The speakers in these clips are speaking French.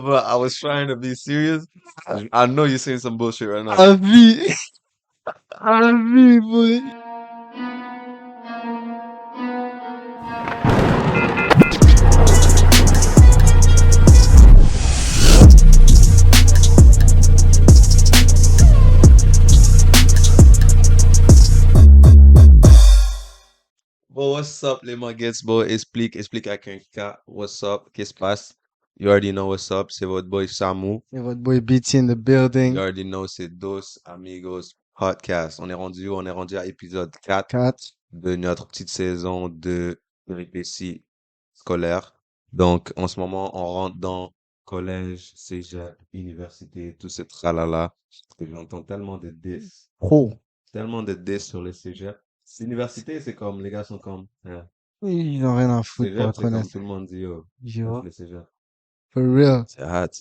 But I was trying to be serious. I know you're saying some bullshit right now. À vie. À vie, boy. Bon, what's up, les Muggets? Bon, explique avec un K. What's up? Qu'est-ce qui se passe? You already know what's up. C'est votre boy Samu. Et votre boy BT in the You building. already know, c'est Dos Amigos Podcast. On est rendu où? On est rendu à épisode 4 4. de notre petite saison de péripéties scolaires. Donc, en ce moment, on rentre dans collège, cégep, université, tout ce tralala. Et j'entends tellement de diss. Pro. Tellement de diss sur le cégep. L'université, c'est comme, les gars sont comme, Ils ont rien à foutre pour cégep, être c'est comme honnête. tout le monde dit, oh, Yo. le cégep. For real. C'est hot.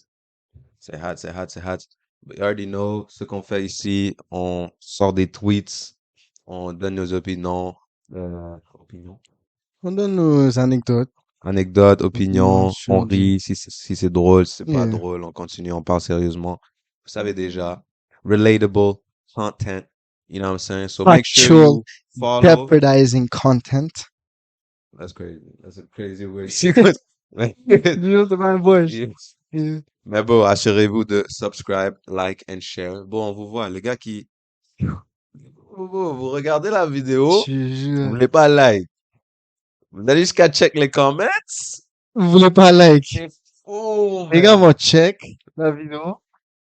C'est hot, c'est hot, c'est hot. But you already know ce qu'on fait ici. On sort des tweets. On donne nos opinions. Opinions. On donne nos anecdotes. Anecdotes, Opinions opinions. On sur du... rit si c'est drôle, si c'est pas Yeah. drôle. On continue, on parle sérieusement. Vous savez déjà. Relatable content. You know what I'm saying? So make sure Factual, you follow. jeopardizing content. That's crazy. That's a crazy word. Yo, c'est pas un boy. Yes. Yeah. Mais bon, assurez-vous de subscribe, like and share. Bon, on vous voit, les gars qui... Vous regardez la vidéo, Je vous jure. voulez pas like. Vous allez jusqu'à check les comments. Vous voulez pas like? C'est fou, Les gars man. vont check la vidéo.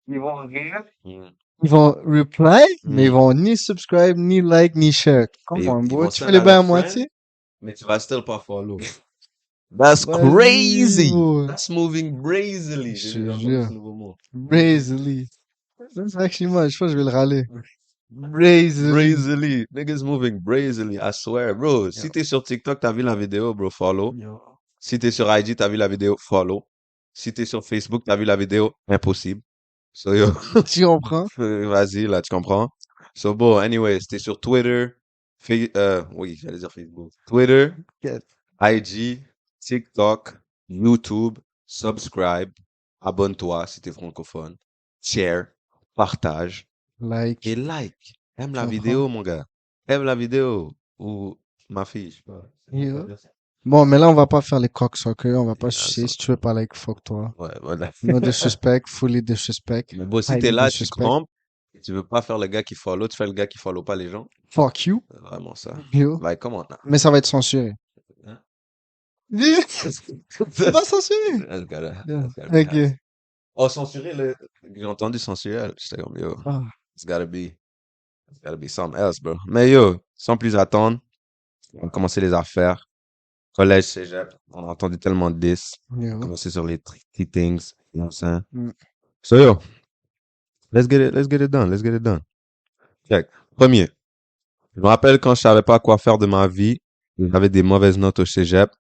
Ils vont rire. Mm. Ils vont reply, mais ils Mm. vont ni subscribe, ni like, ni share. Et Come on, ils boy. vont Tu send fais les à bails à leurs moitié? friends, mais tu vas still pas follow. That's Vas-y, crazy. boy. That's moving brazily. Je J'ai te entendu jure. ce nouveau mot. Brazily. C'est actually moi, je pense que je vais le râler. Brazily. Brazily. Niggas moving brazily, I swear. Bro, si Yo. t'es sur TikTok, t'as vu la vidéo, bro, follow. Yo. Si t'es sur IG, t'as vu la vidéo, follow. Si t'es sur Facebook, t'as vu la vidéo, impossible. So, yo, Tu comprends? vas-y, là, tu comprends? So, bon, anyway, t'es sur Twitter, oui, j'allais dire Facebook. Twitter, Get. IG, TikTok, YouTube, subscribe, abonne-toi si t'es francophone, share, partage Like. et like. Aime Tu la comprends? vidéo, mon gars. Aime la vidéo. Ou ma fille, je sais pas. Yo. Bon, mais là, on va pas faire les cocksuckers, on va pas Yeah, sucer. Si tu veux parler avec fuck toi. Ouais, voilà. No disrespect, fully disrespect. Mais bon, si t'es Highly là, tu disrespect. crampes, et tu veux pas faire le gars qui follow, tu fais le gars qui follow pas les gens. Fuck you. C'est vraiment ça. Yo. Like, come on now. Mais ça va être censuré. Hein? C'est pas censuré. That's gotta Yeah. be Ok. nice. Oh, censurer le... J'ai entendu censurer. J'étais comme, yo, Ah. it's gotta be something else, bro. Mais yo, sans plus attendre, on va commencer les affaires. Collège, cégep, on a entendu tellement de diss. On va Yo. commencer sur les tricky things, you know what I'm saying? Mm. So yo, let's get it done. Check. Premier, je me rappelle quand je savais pas quoi faire de ma vie, j'avais des mauvaises notes au cégep.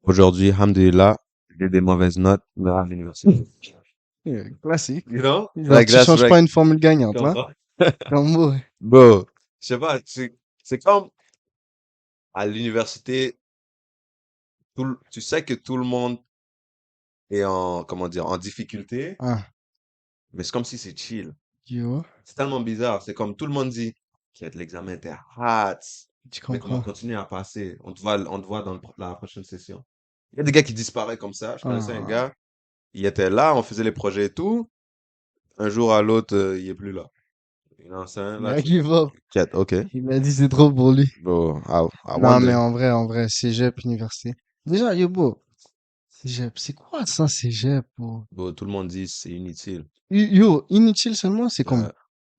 Aujourd'hui, alhamdulillah, j'ai des mauvaises notes à l'université. Yeah, classique. You know? Genre, Like, tu that's changes right. pas une formule gagnante, là. Comprends? Comme moi. Bro, je sais pas, c'est comme à l'université, tu sais que tout le monde est en, comment dire, en difficulté, Ah. mais c'est comme si c'est chill. Yo. C'est tellement bizarre. C'est comme tout le monde dit que l'examen était hot, Tu mais qu'on va comprends. continuer à passer. On te voit dans la prochaine session. Il y a des gars qui disparaissent comme ça. Je connaissais un Ah. gars, il était là, on faisait les projets et tout. Un jour à l'autre, il est plus là. You know what I'm saying? Il Là, a give up. ok. Il m'a dit c'est trop pour lui. Bro, I Non, mais wonder. en vrai, cégep, université. Déjà, yo, bro. Cégep, c'est quoi ça, cégep, bro? Bro, tout le monde dit c'est inutile. Yo, inutile seulement, c'est comme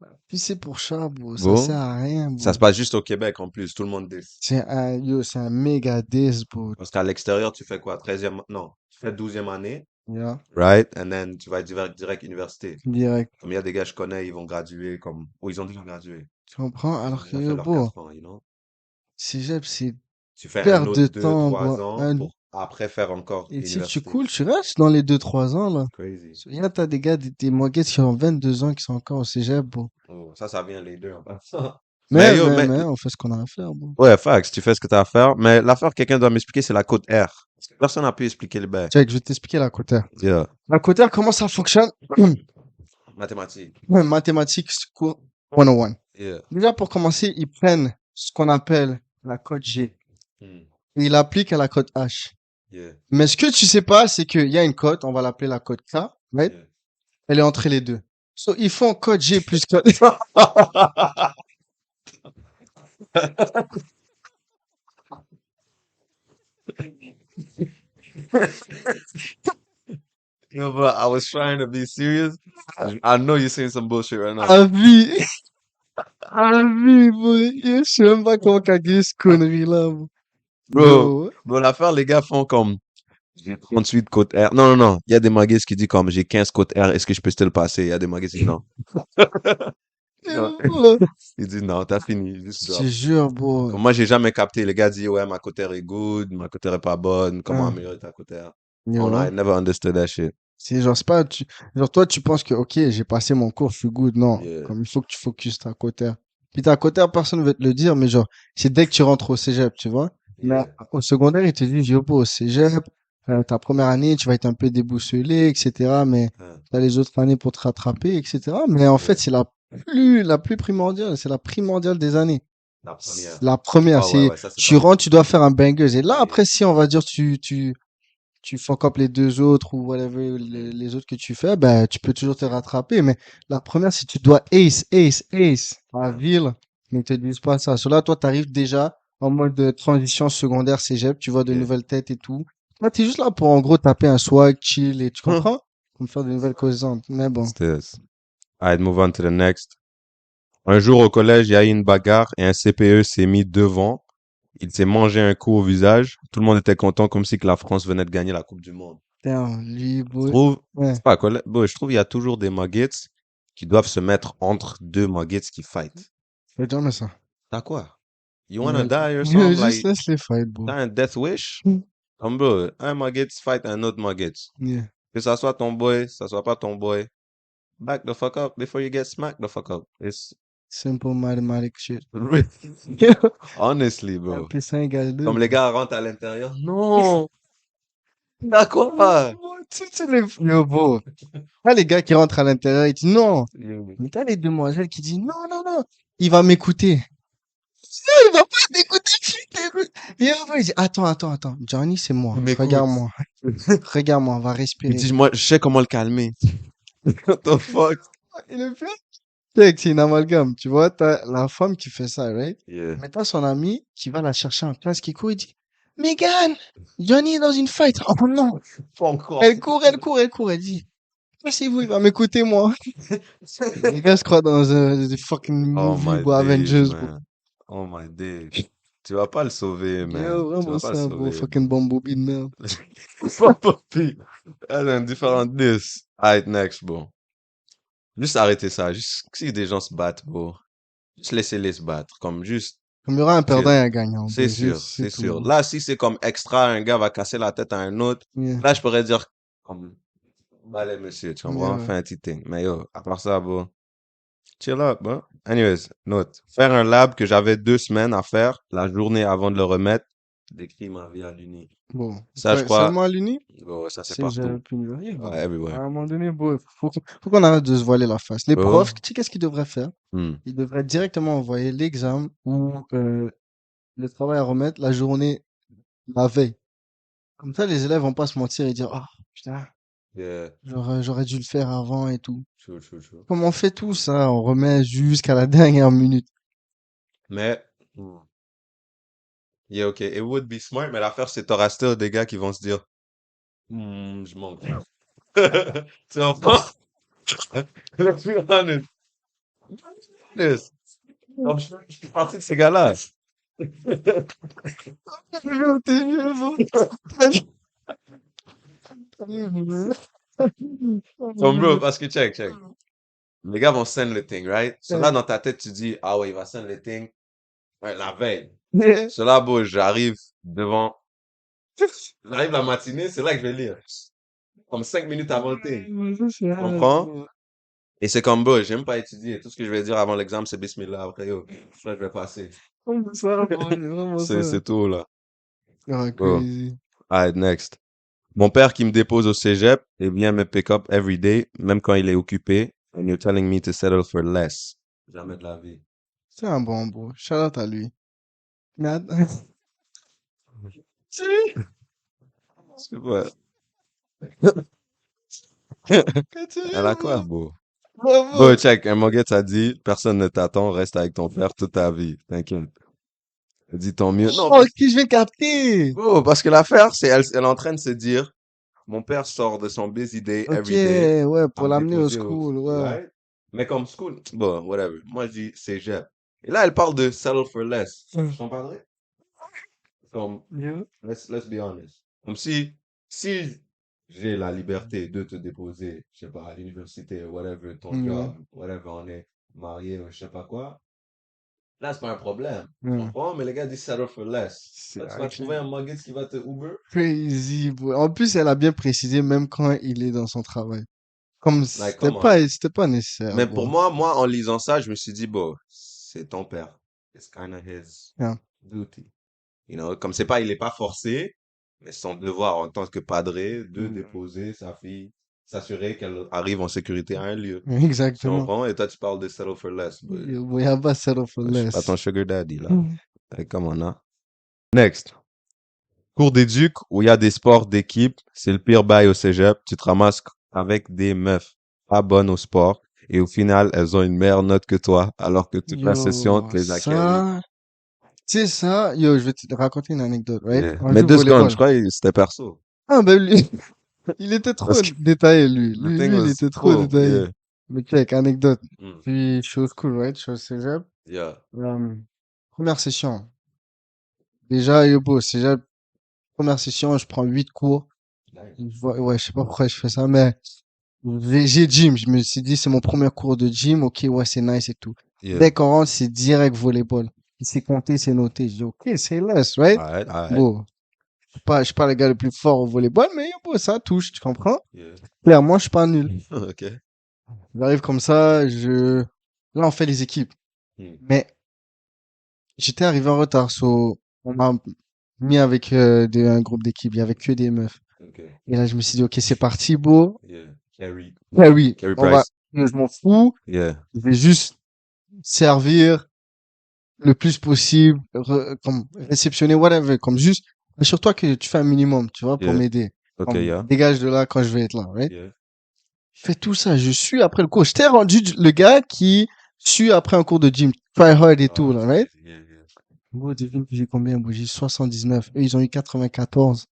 Euh, pisser pour chat, bro. Ça bro, sert à rien, ça bro. se passe juste au Québec en plus. Tout le monde dit. C'est un méga diss, bro. Parce qu'à l'extérieur, tu fais quoi? 13e, non, tu fais 12e année, Yeah, right? And then tu vas direct université. direct. Comme il y a des gars que je connais, ils vont graduer comme, ou ils ont déjà gradué. Tu comprends? Alors Ils que, ont fait yo, leurs bro, 4 ans, you know? cégep, c'est Tu fais un perte autre de 2, temps, 3 bro. ans pour après faire encore Et si tu université. coules, tu restes dans les 2-3 ans, là. Crazy. Là, t'as des gars, des Muggets qui ont 22 ans qui sont encore au cégep, bro. Oh, ça vient les deux en passant. Mais, yo, mais, on fait ce qu'on a à faire, bro. ouais, fax, tu fais ce que tu as à faire. Mais l'affaire que quelqu'un doit m'expliquer, c'est la code R. Personne n'a pu expliquer le bail. Check, je vais t'expliquer la cotère. Yeah. La cotère, comment ça fonctionne? Mathématiques. Mathématiques, cours 101. Yeah. Déjà, pour commencer, ils prennent ce qu'on appelle la cote G Hmm. et ils l'appliquent à la cote H. Yeah. Mais ce que tu sais pas, c'est qu'il y a une cote, on va l'appeler la cote K, right? Yeah. Elle est entre les deux. So, ils font cote G plus cote. Yo, but I was trying to be serious. I know you're saying some bullshit right now. À vie. À vie, boy. Yo, je sais même pas comment calculer ce connerie-là, bro. Bro, Yo. l'affaire, les gars font comme, j'ai 38 côtes R. Non, non, non. Il y a des maguettes qui disent comme, j'ai 15 côtes R, est-ce que je peux te le passer? Il y a des maguettes qui disent non. Non. Yo. Ils disent non, t'as fini, juste Je drop. te jure, bro. Comme moi, j'ai jamais capté. Les gars disent, ouais, ma côte R est good, ma côte R est pas bonne, comment Hein. améliorer ta côte R? Yo. Oh no, I never understood that shit. C'est genre, c'est pas, genre, toi, tu penses que, ok, j'ai passé mon cours, je suis good. Non. Yeah. Comme il faut que tu focuses ta cotère. Puis ta cotère, personne ne veut te le dire, mais genre, c'est dès que tu rentres au cégep, tu vois. Mais Yeah. au secondaire, ils te disent, yo, au cégep, ta première année, tu vas être un peu déboussolé, etc. Mais Hein. t'as les autres années pour te rattraper, etc. Mais en fait, Yeah. c'est la plus primordiale. C'est la primordiale des années. La première. La première, Oh, ouais, c'est, ouais, ça, c'est tu pas rentres, tu dois faire un banger. Et là, Yeah. après, si on va dire, tu fuck up les deux autres ou whatever, les autres que tu fais, ben, tu peux toujours te rattraper. Mais la première, c'est tu dois ace la ville. Mais ils te disent pas ça. Cela, toi, t'arrives déjà en mode de transition secondaire cégep, tu vois de Yeah. nouvelles têtes et tout. Là, t'es juste là pour, en gros, taper un swag, chill et tu Huh. comprends? Pour me faire de nouvelles causantes. Mais bon. It's this. Alright, move on to the next. Un jour au collège, il y a eu une bagarre et un CPE s'est mis devant. Il s'est mangé un coup au visage. Tout le monde était content comme si que la France venait de gagner la Coupe du Monde. Putain, lui, Je boy. trouve, Ouais. c'est pas collège, je trouve il y a toujours des muggets qui doivent se mettre entre deux muggets qui fight. Fais jamais ça. T'as quoi? You wanna Ouais, die or something? juste Like, laisse les fight, bro. t'as un death wish? Mm. Comme bro, un mugget fight un autre mugget. Yeah. Que ça soit ton boy, ça soit pas ton boy. Back the fuck up before you get smacked the fuck up. It's Simple mathematic shit. honestly, Un bro. plus 1 égale 2. Comme les gars rentrent à l'intérieur. Non! T'as quoi? Tu sais, les yo, bro. Ah, les gars qui rentrent à l'intérieur, ils disent non. Mais t'as les demoiselles qui disent non, non, non. Il va m'écouter. Non, il va pas t'écouter. Et après, il dit attends. Johnny, c'est moi. Il m'écoute. Regarde-moi. Regarde-moi, on va Il respirer. dit, moi, je sais comment le calmer. What the fuck? Et le pire, c'est que c'est une amalgame. Tu vois, t'as la femme qui fait ça, right? Yeah. Mais t'as son ami qui va la chercher en classe, qui court, il dit Megan, Johnny est dans une fight. Oh non. Pas encore. Elle court. Elle dit Passez-vous, il va m'écouter, moi. Les gars se croient dans un fucking Oh movie, my bro, days, Avengers, bro. man. Oh my days. Tu vas pas le sauver, man. Yo, Tu vraiment vas pas le ça, bro. sauver. Fucking Bumblebee de merde. Pas Poppy. Elle a un différent this. Alright, next, bro. Juste arrêter ça. Juste, si des gens se battent, bro. Juste laissez-les se battre. Comme juste, Comme il y aura un perdant et un gagnant. c'est bro. sûr, Juste, c'est tout, sûr. bro. Là, si c'est comme extra, un gars va casser la tête à un autre, Yeah. là, je pourrais dire, comme, allez, monsieur, tu comprends? Yeah. Fais un petit thing. Mais yo, à part ça, bro. Chill up, bro. Anyways, note. Faire un lab que j'avais 2 semaines à faire, la journée avant de le remettre, décrit ma vie à l'uni. Bon. Ça, je Ouais, crois, seulement à l'uni? bro, ça, c'est C'est partout. j'ai pu me dire, Ouais, À everywhere. un moment donné, bro, faut qu'on arrête de se voiler la face. Les Bro. profs, tu sais qu'est-ce qu'ils devraient faire? Hmm. Ils devraient directement envoyer l'examen ou le travail à remettre la journée, la veille. Comme ça, les élèves vont pas se mentir et dire, ah, putain, Yeah, j'aurais dû le faire avant et tout. true. Comme on fait tout ça, on remet jusqu'à la dernière minute. Mais, yeah, ok, it would be smart, mais l'affaire, c'est t'auras still des gars qui vont se dire, je manque. Tu comprends? Let's be honest. Yes. Donc, je fais partie de ces gars-là. T'es vieux, bro. Comme bro, parce que check. Les gars vont send le thing, right? So là, dans ta tête, tu dis, ah ouais, il va send le thing. Ouais, la veille. So là, bro, j'arrive la matinée, c'est là que je vais lire. Comme 5 minutes avant le thing. Tu comprends? Et c'est comme, bro, j'aime pas étudier. Tout ce que je vais dire avant l'examen, c'est bismillah. Après, yo, je vais passer. C'est vraiment ça. C'est tout, là. Ah, Bro. crazy. Alright, next. Mon père qui me dépose au cégep et vient me pick up every day, même quand il est occupé. And you're telling me to settle for less. Jamais de la vie. C'est un bon bro. Shout out à lui. Mais attends. C'est pas... Continue, Elle a quoi, bro. beau? Bravo. Bon, check. Un moguet t'a dit, personne ne t'attend, reste avec ton père toute ta vie. T'inquiète. Elle dit tant mieux. Non, Oh, ok, je vais capter. oh, parce que l'affaire, c'est elle est en train de se dire, mon père sort de son busy day Ok, every day ouais, à pour me l'amener au déposer school, ouais. right? Mais comme school, bon, whatever. Moi, je dis cégep. Et là, elle parle de settle for less. Je t'en parlerai? Comme, Yeah. let's be honest. Comme si j'ai la liberté de te déposer, je sais pas, à l'université, whatever, ton Yeah. job, whatever, on est marié, ou je sais pas quoi. Là, c'est pas un problème. Tu Yeah. comprends? Mais les gars disent settle for less. C'est Là, tu vas actually trouver un mugget qui va te Uber. crazy, bro. En plus, elle a bien précisé, même quand il est dans son travail. Comme Like, come on. c'était pas nécessaire, Mais pour bro. moi, en lisant ça, je me suis dit, bon, c'est ton père. It's kind of his Yeah. duty. You know, comme c'est pas, il est pas forcé, mais c'est son devoir en tant que padré de Mm. déposer sa fille, s'assurer qu'elle arrive en sécurité à un lieu. Tu Exactement. comprends? Et toi, tu parles de settle for less. But, Yeah, boy, how about settle for je suis pas less? ton sugar daddy, là. Like, come on, hein. Next. Cours d'éduc où il y a des sports d'équipe, c'est le pire bail au cégep. Tu te ramasses avec des meufs pas bonnes au sport et au final, elles ont une meilleure note que toi alors que toute la session Yo, te les a carry. ça, tu sais ça, yo, je vais te raconter une anecdote, right? Yeah. On Mais joue au 2 secondes, je volleyball. crois que c'était perso. Ah, ben lui, il était Parce trop que détaillé, lui. the thing Il was était trop trop, détaillé. yeah. Mais check, anecdote. Mm. Puis, je suis au school, right? Je suis au cégep. Yeah. Euh, première session. Déjà, yo, beau, cégep, première session, je prends 8 cours. Ouais, je sais pas pourquoi je fais ça, mais j'ai gym. Je me suis dit, c'est mon premier cours de gym. Ok, ouais, c'est nice et tout. Yeah. Dès qu'on rentre, c'est direct volleyball. Il s'est compté, c'est noté. Je dis, ok, c'est less, right? Alright, alright. Bon, je suis pas le gars le plus fort au volleyball, mais yo, bon, ça touche, tu comprends? Yeah. Clairement, je suis pas nul. Ok. J'arrive comme ça, là, on fait les équipes. Mm. Mais j'étais arrivé en retard, on m'a mis avec un groupe d'équipe. Il y avait que des meufs. Ok. Et là, je me suis dit, ok, c'est parti, beau. Yeah. Carry. Ouais, oui, Carry on va, Price. je m'en fous. Yeah. Je vais juste servir le plus possible, comme réceptionner, whatever, comme juste, assure-toi que tu fais un minimum, tu vois, pour Yeah. m'aider. Ok, Comme, yeah. dégage de là quand je vais être là, right? Yeah. Je fais tout ça, je suis après le cours. J'étais rendu le gars qui suit après un cours de gym, try hard et tout, Oh, là, c'est right? crazy. Yeah, yeah. Bon, devine que j'ai combien, bon, j'ai 79. Eux, ils ont eu 94.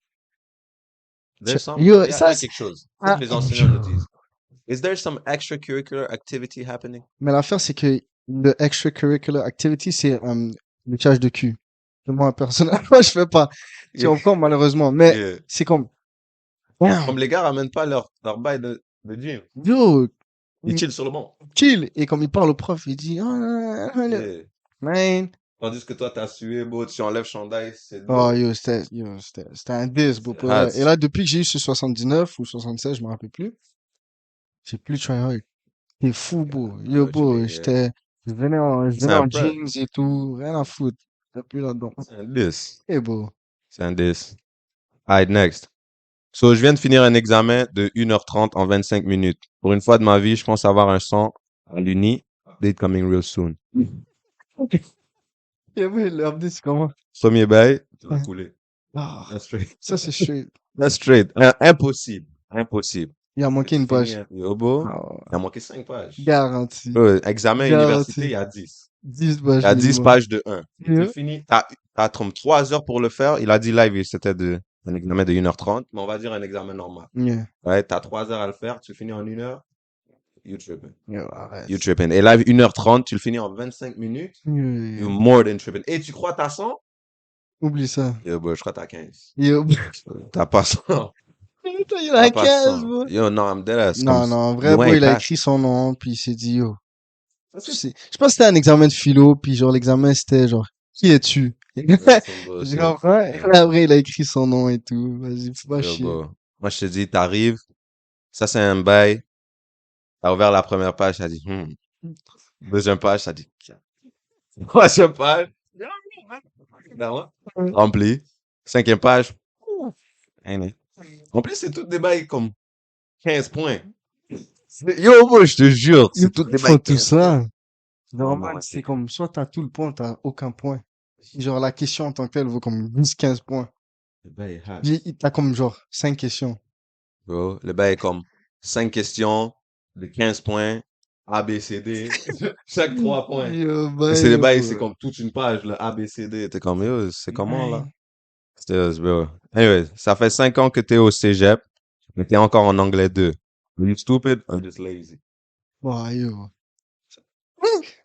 There's some, Yo, il y ça, a c'est, quelque chose. C'est ah, que les enseignants le disent. Is there some extracurricular activity happening? mais l'affaire, c'est que le extracurricular activity, c'est, le charge de cul. Moi, personnellement, je fais pas. Tu Yeah. comprends, malheureusement. Mais Yeah. c'est comme, damn, Comme les gars ramènent pas leur bail de gym. yo, Ils chillent sur le banc. chill. Et comme il parle au prof, il dit, Yeah. man. Tandis que toi, t'as sué, beau, tu enlèves chandail, c'est Oh, beau. c'était un diss, bro, C'est pour vrai. hot. Et là, depuis que j'ai eu ce 79 ou 76, je me rappelle plus, j'ai plus try hard. C'est fou, Yeah, bro. I know Yo, what you bro, mean, yeah. je C'est venais un en prep. jeans et tout, rien à foutre. T'as plus là-dedans. C'est un 10. Eh, bro. C'est un 10. Alright, next. So, je viens de finir un examen de 1h30 en 25 minutes. Pour une fois de ma vie, je pense avoir un son à l'uni. Update coming real soon. Eh, oui, l'update, c'est comment? Premier bail, tu vas couler. Ah, That's straight. ça, c'est straight. That's straight. Impossible. Impossible. Il a manqué une Tu finis page. Yo, beau. Ah, Il a manqué 5 pages. garanti. Examen université, il Garanti. y a 10. 10 Il pages y a 10 minimum. pages de 1. Tu Yeah. finis, t'as 3 heures pour le faire. Il a dit live, c'était un examen de 1h30, mais on va dire un examen normal. Yeah. Ouais, t'as 3 heures à le faire, tu le finis en 1 heure. You tripping. Yo, arrête. You tripping. Et là, 1h30, tu le finis en 25 minutes. Yeah. You more than tripping. Et tu crois t'as 100? Oublie ça. Yo, bro, je crois t'as 15. Yo, T'as pas 100. putain, il T'as a pas 15, 100. bro. Yo, non, I'm dead ass. Non, non, en vrai, loin bro, est il a passe. écrit son nom, puis il s'est dit, yo. Je pense que c'était un examen de philo, puis genre, l'examen, c'était genre, qui es-tu? That's some Je bullshit. comprends. Et Yeah. là, après, il a écrit son nom et tout. Vas-y, fais pas Yo, chier. bro. Moi, je te dis, t'arrives. Ça, c'est un bail. T'as ouvert la première page, t'as dit, Deuxième page, t'as dit, troisième page. Rempli. Cinquième page. Ain't it? En plus, c'est tout des bails comme 15 points. Yo, moi, je te jure, Ils c'est tout des font bails tout 15 points. ça. Oh non, Normal, c'est comme, soit t'as tout le point, t'as aucun point. Genre, la question en tant que telle vaut comme 10, 15 points. le bail est hard. Puis, t'as comme genre 5 questions. Bro, le bail est comme 5 questions de 15 points, A, B, C, D, chaque 3 points. Yo, Et c'est les bye, bails, c'est bro. comme toute une page, le A, B, C, D. T'es comme, yo, c'est comment, là? Ouais. Stills, bro. Anyway, ça fait 5 ans que t'es au cégep, mais t'es encore en anglais 2. Are you stupid? I'm just lazy. Wow, yo.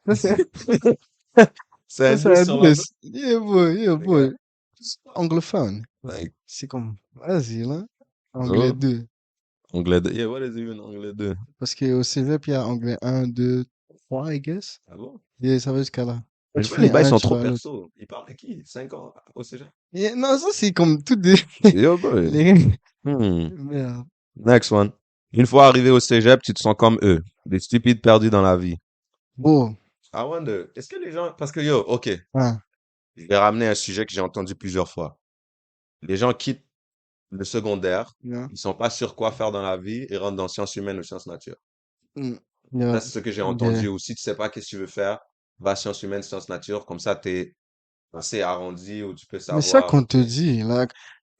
Ça, c'est, C'est ça, un c'est 10 un sur la note, 10. Yeah, les gars. boy. Anglophone. Like, C'est comme, vas-y, là. Anglais oh, 2. anglais 2. Yeah, what is even anglais 2? Parce qu'au cégep, il y a anglais 1, 2, 3, I guess. Ah bon? Et ça va jusqu'à là. Quand Mais tu tu vois, les finis bails un, sont tu trop vas à l'autre. perso. Il parle de qui? 5 ans au cégep? Non, ça, c'est comme tout des, Yo, boy. les, Hmm. merde. Next one. Une fois arrivé au cégep, tu te sens comme eux. Des stupides perdus dans la vie. Bon, I wonder, est-ce que les gens, parce que yo, ok, hein, je vais ramener un sujet que j'ai entendu plusieurs fois. Les gens quittent le secondaire, yeah, ils sont pas sûrs quoi faire dans la vie et rentrent dans sciences humaines ou sciences nature. mm, Ça, yeah, c'est ce que j'ai yeah. entendu. Ou si tu sais pas qu'est-ce que tu veux faire, va sciences humaines, sciences nature. Comme ça, t'es assez arrondi ou tu peux Mais ça savoir, qu'on te ok. dit, là,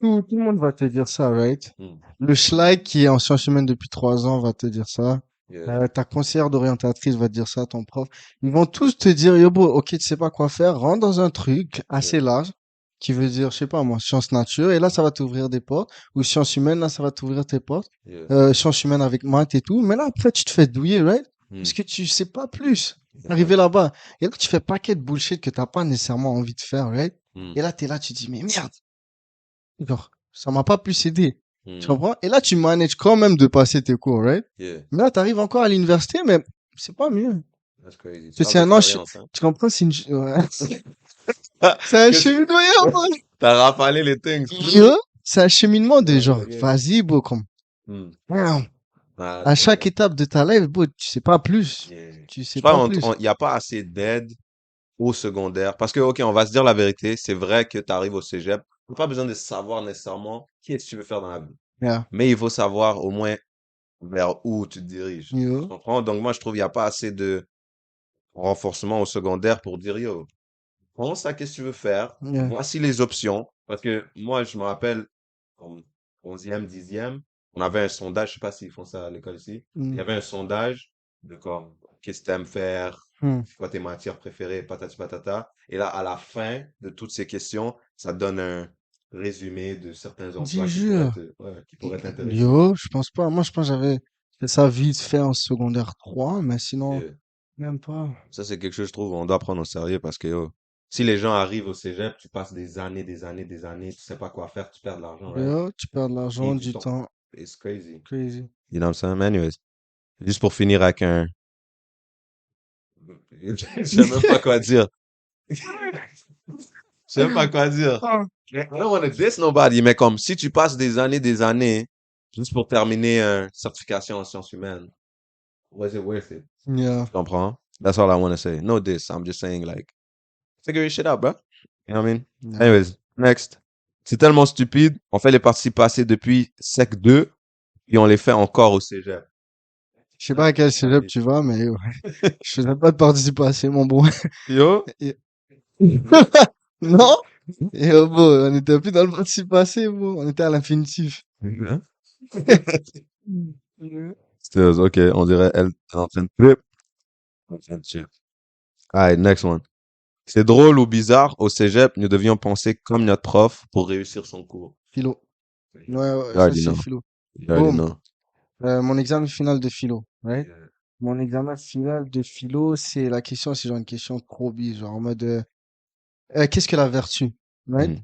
tout le monde va te dire ça, right? Hmm, Le schlag qui est en sciences humaines depuis 3 ans va te dire ça. yeah, Ta conseillère d'orientatrice va te dire ça, ton prof. Ils vont tous te dire, yo, bro, ok, tu sais pas quoi faire, rentre dans un truc yeah, assez large, qui veut dire, je sais pas moi, sciences nature, et là, ça va t'ouvrir des portes, ou sciences humaines, là, ça va t'ouvrir tes portes, yeah. sciences humaines avec maths et tout, mais là, après, tu te fais douiller, right? Hmm, Parce que tu sais pas plus. exact. Arrivé là-bas, et là, tu fais paquet de bullshit que t'as pas nécessairement envie de faire, right? Hmm, Et là, t'es là, tu dis, mais merde, genre, ça m'a pas plus aidé. Tu hmm, comprends? Et là, tu manages quand même de passer tes cours, right? yeah, Mais là, t'arrives encore à l'université, mais c'est pas mieux. that's crazy. Tu Parce que parles c'est un d'expérience, hein? tu comprends? Ouais. C'est un Qu'est-ce que cheminement, man. t'as rafalé les things? Yo, c'est un cheminement de Ouais, genre, ouais, yeah. vas-y, beau, comme, Hmm. bam. Ah, À c'est chaque vrai. étape de ta life, beau, tu sais pas plus. Yeah. Tu Je sais pas crois plus. qu'il n'y a pas assez d'aide au secondaire. Parce que, OK, on va se dire la vérité. C'est vrai que tu arrives au cégep. Tu n'as pas besoin de savoir nécessairement qu'est-ce que tu veux faire dans la vie. Yeah. Mais il faut savoir au moins vers où tu te diriges. Tu Yo, comprends? Donc, moi, je trouve qu'il n'y a pas assez de renforcement au secondaire pour dire, yo, pense à qu'est-ce que tu veux faire. yeah. Voici les options. Parce que moi, je me rappelle, en 11e, 10e, on avait un sondage. Je sais pas s'ils font ça à l'école ici. Il y Mm. avait un sondage de comme, qu'est-ce que tu aimes faire? Hmm. C'est quoi tes matières préférées? Patati patata. Et là, à la fin de toutes ces questions, ça donne un résumé de certains emplois Dis jure. qui pourraient t'intéresser. Yo, je pense pas. Moi, je pense que j'avais fait ça vite fait en secondaire 3, mais sinon, Et même pas. ça, c'est quelque chose, je trouve, on doit prendre au sérieux parce que, yo, si les gens arrivent au cégep, tu passes des années, tu sais pas quoi faire, tu perds de l'argent, right? Yo, tu perds de Et l'argent, du du temps. temps. It's crazy. Crazy. You know what I'm saying? Anyways, juste pour finir avec un, je sais même pas quoi dire. Je sais même pas quoi dire. Ah. I don't want to diss nobody, mais comme si tu passes des années, juste pour terminer une certification en sciences humaines, was it worth it? Yeah. Tu comprends? That's all I want to say. No diss. I'm just saying, like, figure your shit out, bro. You know what I mean? Yeah. Anyways, next. C'est tellement stupide. On fait les parties passées depuis Sec 2, puis on les fait encore au cégep. Je sais pas à quel cégep tu vas, mais yo, je faisais pas de participation, mon bon. Yo? Et- Non? Et bon, on était plus dans le participation, bon. On était à l'infinitif. Hein? Yeah. Stills, ok, on dirait elle est en train de trip. En train de chill. Alright, next one. C'est drôle ou bizarre, au cégep, nous devions penser comme notre prof pour réussir son cours. Philo. Ouais, ouais, You ça already c'est know. philo. You already Boom. know. Mon examen final de philo, right? Yeah. Mon examen final de philo, c'est la question, c'est genre une question trop bise, genre en mode, qu'est-ce que la vertu? Right? Mm,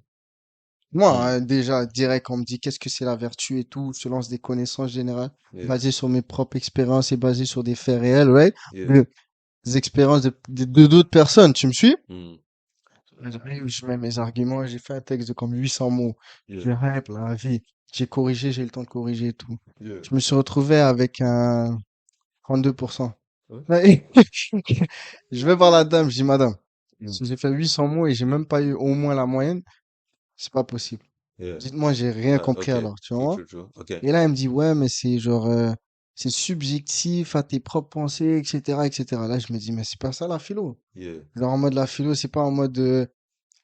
Moi, mm, déjà, direct, on me dit qu'est-ce que c'est la vertu et tout, je lance des connaissances générales, yeah, basées sur mes propres expériences et basées sur des faits réels, right? yeah, Des expériences de d'autres personnes, tu me suis? mm, J'arrive, je mets mes arguments, j'ai fait un texte de comme 800 mots. yeah, Je rêve la vie. J'ai corrigé, j'ai eu le temps de corriger et tout. yeah. Je me suis retrouvé avec un 32%. Ouais. Ouais. Je vais voir la dame, je dis, madame, Mm, si j'ai fait 800 mots et j'ai même pas eu au moins la moyenne, c'est pas possible. Yeah. Dites-moi, j'ai rien compris Ok. alors, tu True, vois. true, true. Ok. Et là, elle me dit, ouais, mais c'est genre, c'est subjectif à tes propres pensées, etc., etc. Là, je me dis, mais c'est pas ça la philo. Yeah. Genre, en mode la philo, c'est pas en mode,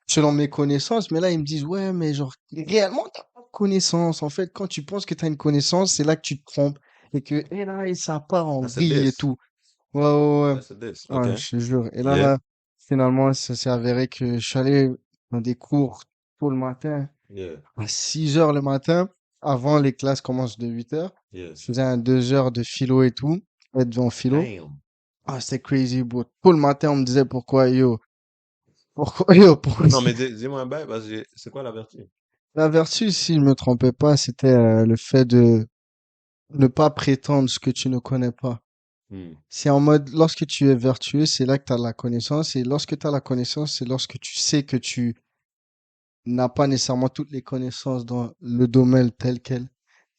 selon mes connaissances, mais là, ils me disent, ouais, mais genre, réellement, t'as pas de connaissances. En fait, quand tu penses que t'as une connaissance, c'est là que tu te trompes. Et là, et ça part en That's a vrille et diss. tout. Ouais, ouais, ouais. That's a diss. Ouais, Ok. je te jure. Et Yeah. là, finalement, ça s'est avéré que je suis allé dans des cours tôt le matin, Yeah. à 6 heures le matin, avant les classes commencent de 8 heures. Yeah. Je faisais un 2 heures de philo et tout, être devant philo. Damn. Ah, c'était crazy, bro. Tout le matin, on me disait pourquoi, yo, pourquoi. Non, mais dis-moi un bail, parce que c'est quoi la vertu? La vertu, si je me trompais pas, c'était le fait de ne pas prétendre ce que tu ne connais pas. Hmm. C'est en mode, lorsque tu es vertueux, c'est là que tu as la connaissance. Et lorsque tu as la connaissance, c'est lorsque tu sais que tu n'as pas nécessairement toutes les connaissances dans le domaine tel quel.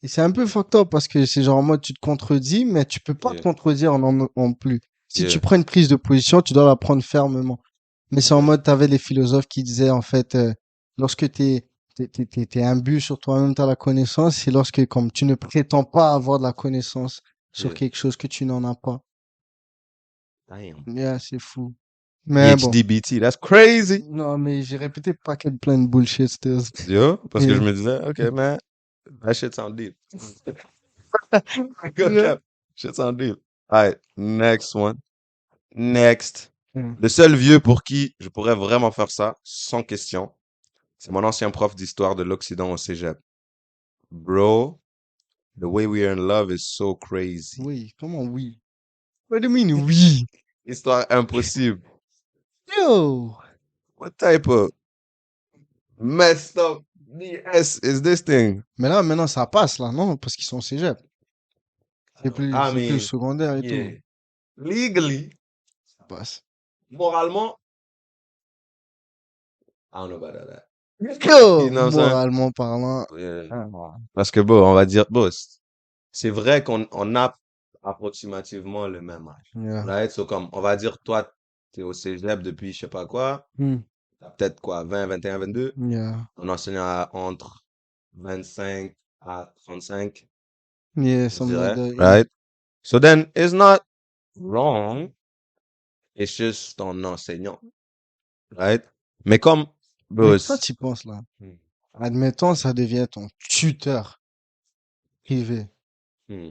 Et c'est un peu fucked up parce que c'est genre en mode, tu te contredis, mais tu peux pas te Yeah. contredire en plus. Si tu Yeah. prends une prise de position, tu dois la prendre fermement. Mais c'est en Yeah. mode, t'avais les philosophes qui disaient, en fait, lorsque t'es imbu sur toi-même, t'as la connaissance, c'est lorsque, comme tu ne prétends pas avoir de la connaissance sur Yeah. quelque chose que tu n'en as pas. Damn. Yeah, c'est fou. Mais bon. PhD-BT, that's crazy. Non, mais j'ai répété paquet de plein de bullshit still. Yo, parce que Yeah. je me disais, ok, man, that shit sound deep. Good Yeah. cap. Shit sound deep. Alright, next one. Next. Yeah. Le seul vieux pour qui je pourrais vraiment faire ça, sans question, c'est mon ancien prof d'histoire de l'Occident au cégep. Bro, the way we are in love is so crazy. Oui, comment oui? What do you mean oui? Histoire impossible. Yo! What type of messed up BS is this thing? Mais là, maintenant, ça passe, là, non? Parce qu'ils sont au cégep. I C'est plus le mean, secondaire et tout. yeah. Legally, Ça passe. moralement, I don't know about that. You Yo! know what I'm saying? Moralement parlant. Yeah. Ah, non. Parce que bon, on va dire, bon, c'est vrai qu'on a approximativement le même âge. Yeah. Right? So, comme, on va dire, toi, t'es au cégep depuis je sais pas quoi, Hmm. t'as peut-être quoi, 20, 21, 22. Yeah. On enseigne entre 25 à 35, Yeah, je something like dirais. that. Yeah. Right? So then, it's not wrong. It's just ton enseignant. Right? Mais comme, Mais bro, quand tu y penses, là, Hmm. admettons, ça devient ton tuteur privé. Hmm.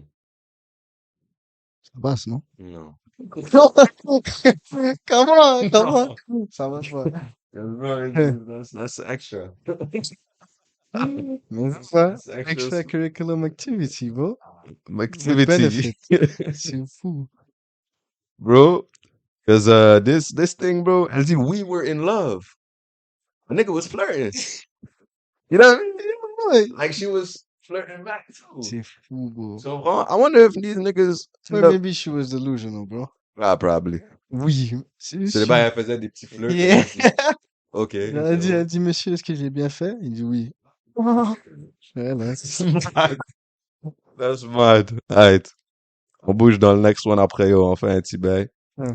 Ça passe, non? Non. Comment? Comment? No. Ça marche pas. That's extra. Mais c'est ça. That's extra Extracurriculum activity, bro. With activity. benefit. C'est fou. Bro, because this thing, bro, as if we were in love. A nigga was flirting. You know what I mean? Ouais. Like she was flirting back too. C'est fou, bro. So I wonder if these niggas Or end up. maybe she was delusional, bro. Ah, probably. Oui, c'est C'est les sûr. bails, elle faisait des petits flirts. Yeah. Ok, Elle c'est a bon. dit, monsieur, est-ce que j'ai bien fait? Il dit oui. Ouais, là. Mad. That's mad. Alright. On bouge dans le next one après, yo, on fait un petit bail. Ouais.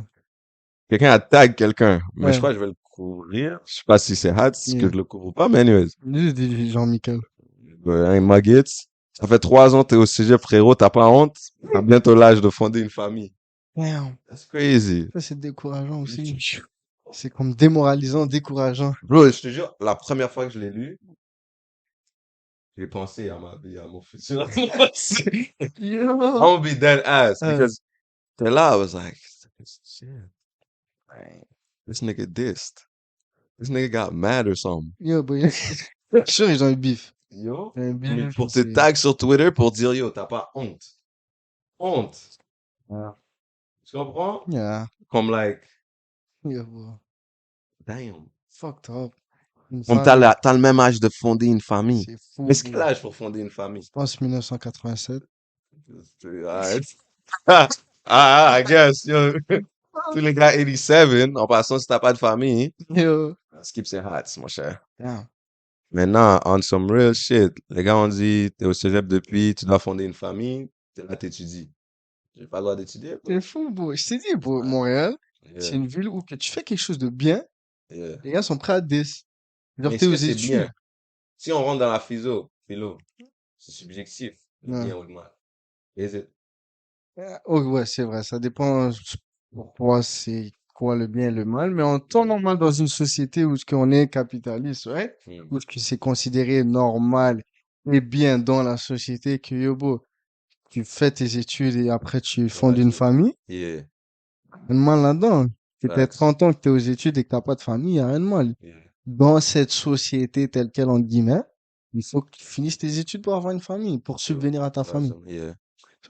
Quelqu'un a tag quelqu'un, mais je Ouais. crois que je vais le couvrir. Je sais pas si c'est hot, si que Yeah. je le couvre ou pas, mais anyways. Lui, dit Jean-Michel. Hein, Muggets, ça fait 3 ans que t'es au cégep, frérot, t'as pas honte? T'as bientôt l'âge de fonder une famille. Damn. That's crazy. Ça, c'est décourageant aussi. C'est comme démoralisant, décourageant. Bro, je te jure, la première fois que je l'ai lu, j'ai pensé à ma vie, à mon futur. I'm Yo. gonna be dead ass, Ah. because t'es là, I was like, shit, this nigga dissed. This nigga got mad or something. Yo, boy. Je suis sûr, ils ont eu bif. Yo, Ils ont eu mais bif, pour te c'est- tag sur Twitter pour dire, yo, t'as pas honte. Honte. Ah. Tu comprends? Yeah. Comme like, Yeah, bro. damn. Fucked up. Une Comme famille. t'as le même âge de fonder une famille. C'est fou, Mais c'est quel bro. âge pour fonder une famille? Je pense 1987. Alright. I guess, yo. Tous les gars 87, en passant, si t'as pas de famille, Yo. skip ses hats, mon cher. Damn. Maintenant, on some real shit. Les gars ont dit, t'es au cégep depuis, tu dois fonder une famille, t'es là, t'étudies. J'ai pas le droit d'étudier, bro. C'est fou, bro. Je t'ai dit, bro, Montréal, c'est Yeah, une ville où que tu fais quelque chose de bien, yeah. les gars sont prêts à 10. Genre, Mais t'es est-ce aux que c'est études. bien? Si on rentre dans la philo, c'est subjectif, le Ouais. bien ou le mal. Is it? Oh, ouais, c'est vrai, ça dépend pourquoi c'est quoi le bien et le mal, mais en temps Mhm. normal dans une société où ce qu'on est capitaliste, ouais, Mhm. où ce que c'est considéré normal et bien dans la société que yo, bro, tu fais tes études et après tu fondes Ouais, une famille, yeah, rien de mal là-dedans. Que t'aies facts. 30 ans que t'es aux études et que t'as pas de famille, y a rien de mal. Yeah, Dans cette société telle qu'elle, entre guillemets, il faut que tu finisses tes études pour avoir une famille, pour subvenir à ta t'as famille. raison, yeah,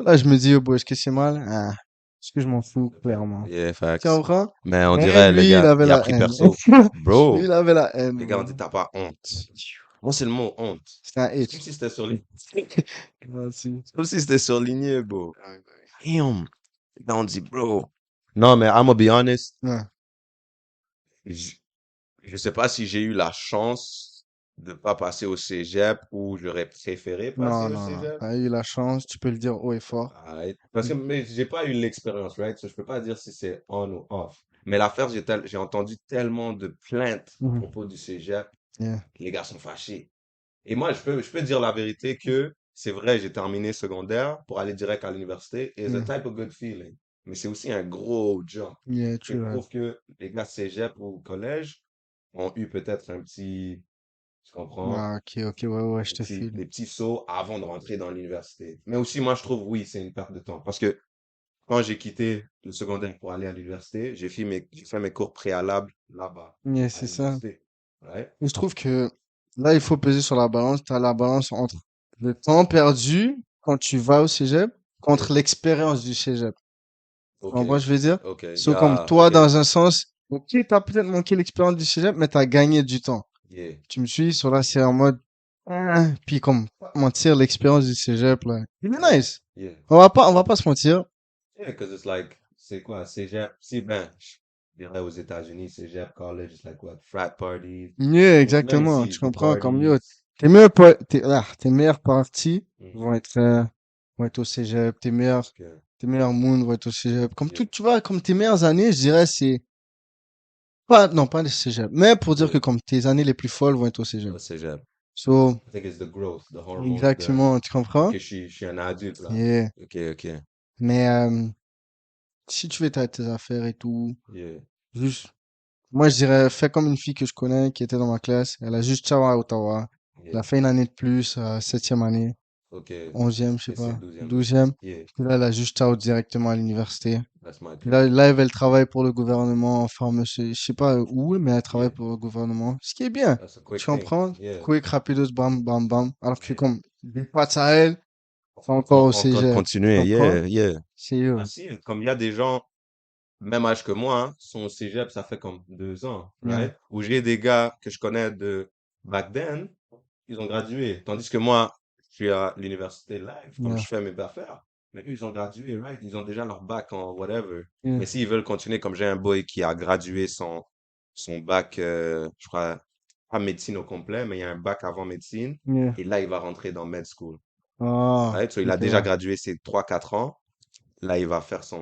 Là, je me dis, oh boy, est-ce que c'est mal? Ah, est-ce que je m'en fous, clairement. yeah, Tu facts. comprends? Mais on Mais dirait, le lui, il gars, avait il a la pris haine. perso. Lui, Bro, il avait la haine, les gars, on bro. dit, t'as pas honte. Moi, c'est le mot honte. C'était un C'est comme H. si c'était surligné. Merci. C'est comme si c'était surligné, bro. Damn. Les gars, on dit, bro. Non, mais I'm gonna be honest. Ouais. Je, je sais pas si j'ai eu la chance de pas passer au cégep ou j'aurais préféré passer Non, au non, non. cégep. T'as eu la chance, tu peux le dire haut et fort. Alright. Parce que mais j'ai pas eu l'expérience, right? So, je peux pas dire si c'est on ou off. Mais l'affaire, j'ai entendu tellement de plaintes à Mhm. propos du cégep. Yeah. Les gars sont fâchés. Et moi, je peux dire la vérité que c'est vrai, j'ai terminé secondaire pour aller direct à l'université. It's a Mm. type of good feeling. Mais c'est aussi un gros jump. Yeah, Je true that. trouve que les gars cégep ou collège ont eu peut-être un petit, tu comprends? Ah, ok, ok, ouais, ouais, je te file. Des petits sauts avant de rentrer dans l'université. Mais aussi, moi, je trouve, oui, c'est une perte de temps. Parce que quand j'ai quitté le secondaire pour aller à l'université, j'ai fait mes cours préalables là-bas, Yeah, à c'est ça. l'université. Ouais. Et je trouve que là, il faut peser sur la balance. T'as la balance entre le temps perdu quand tu vas au cégep Yeah. contre l'expérience du cégep. Tu Ok. comprends ce que je veux dire? Ok. C'est comme Yeah. toi, Ok. dans un sens, ok, t'as peut-être manqué l'expérience du cégep, mais t'as gagné du temps. Yeah. Tu me suis sur là, c'est en mode, ah, puis comme, pas mentir, l'expérience du cégep, là, il est Yeah. nice. Yeah. On va pas se mentir. Yeah, because it's like, c'est quoi, cégep? Si, ben, je dirais aux États-Unis, cégep, college, it's like what? Frat parties. Yeah, Même exactement. ici, Tu the comprends? Comme yo, parties. tes meilleures parties Mhm. vont être au cégep. Ok. Tes meilleurs moons vont être au cégep. Comme Yeah. tout, tu vois, comme tes meilleures années, je dirais, c'est pas, non, pas le cégep. Mais pour dire Yeah. que comme tes années les plus folles vont être au cégep. Au cégep. So, I think it's the growth, the hormones, exactement, tu ok, comprends? je suis un adulte, là. Yeah. Ok, ok. Mais, si tu fais tes affaires et tout, Yeah. juste, moi, je dirais, fais comme une fille que je connais qui était dans ma classe. Elle a juste ciao à Ottawa. Elle Yeah. a fait une année de plus, septième année, Ok. onzième, je sais Et c'est pas, 12e. douzième. Yeah. Puis là, elle a juste ciao directement à l'université. That's my Puis dream. là, elle travaille pour le gouvernement, enfin, monsieur, je sais pas où, mais elle travaille Yeah. pour le gouvernement. Ce qui est bien. That's a Tu quick thing. comprends? Yeah. Quick, rapidos, bam, bam, bam. Alors que Yeah. comme, des pattes à elle, c'est encore au Encore cégep. Tu continuer. comprends? Yeah, yeah. C'est eux. Ah si, comme il y a des gens, même âge que moi, hein, sont au cégep, ça fait comme 2 ans, Yeah. right? Où j'ai des gars que je connais de back then, ils ont gradué. Tandis que moi, je suis à l'université live, comme Yeah. je fais mes affaires. Mais eux, ils ont gradué, right? Ils ont déjà leur bac en whatever. Yeah. Mais s'ils veulent continuer, comme j'ai un boy qui a gradué son bac, je crois, pas médecine au complet, mais il y a un bac avant médecine. Yeah. Et là, il va rentrer dans med school. Ah, Right? So, il a ok, déjà ouais. gradué ses 3 4 ans. Là, il va faire sa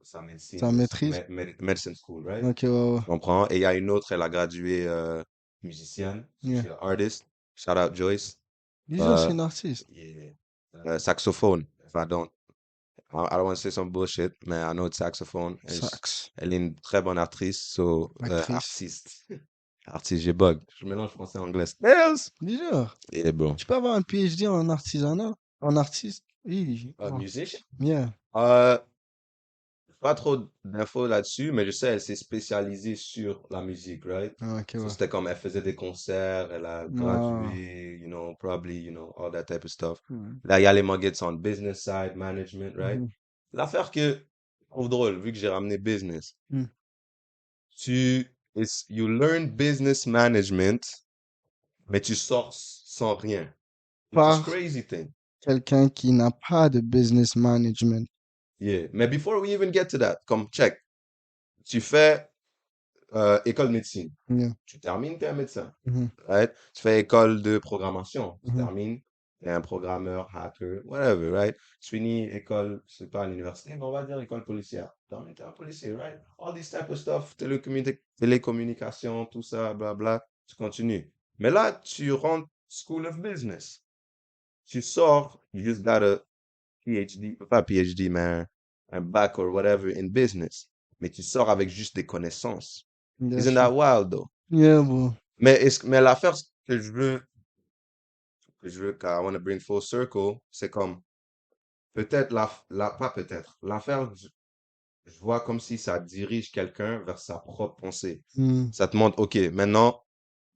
Ça médecine, maîtrise? medicine school, right? Ok, ouais, ouais. Tu comprends? Et il y a une autre, elle a gradué musicienne. So Yeah. she's an artist. Shout out Joyce. Déjà, c'est Euh, une artiste. yeah. Saxophone. If I don't want to say some bullshit, mais I know it's saxophone. Sax. Elle est une très bonne actrice, Actrice. artiste. Artiste, j'ai bug. Je mélange français et anglais. Yes! Déjà. Yeah, bro. Tu peux avoir un PhD en artisanat? En artiste? Oui. Oh. Musician? Yeah. Euh, Pas trop d'infos là-dessus, mais je sais, elle s'est spécialisée sur la musique, right? Ah, ok, So ouais. c'était comme elle faisait des concerts, elle a Ah. gradué, probably, all that type of stuff. Ouais. Là, il y a les Muggets on business side, management, right? Mhm. L'affaire que je trouve drôle, vu que j'ai ramené business, Mm. you learn business management, mais tu sors sans rien, which is Par crazy thing. quelqu'un qui n'a pas de business management. Yeah. Mais before we even get to that, comme check, tu fais école de médecine. Yeah. Tu termines, tu es un médecin. Mhm. Right? Tu fais école de programmation. Tu Mhm. termines, tu es un programmeur, hacker, whatever, right? Tu finis école, c'est pas à l'université, mais on va dire école policière. Tu termines, t'es un policier, right? All this type of stuff, télécommunication, tout ça, blabla. Tu continues. Mais là, tu rentres, school of business. Tu sors, you just got a PhD, pas PhD, mais un bac or whatever in business. Mais tu sors avec juste des connaissances. Bien Isn't sûr. that wild, though? Yeah, bro. Mais l'affaire I want to bring full circle, c'est comme, peut-être pas peut-être. L'affaire, je vois comme si ça dirige quelqu'un vers sa propre pensée. Hmm. Ça te montre, OK, maintenant,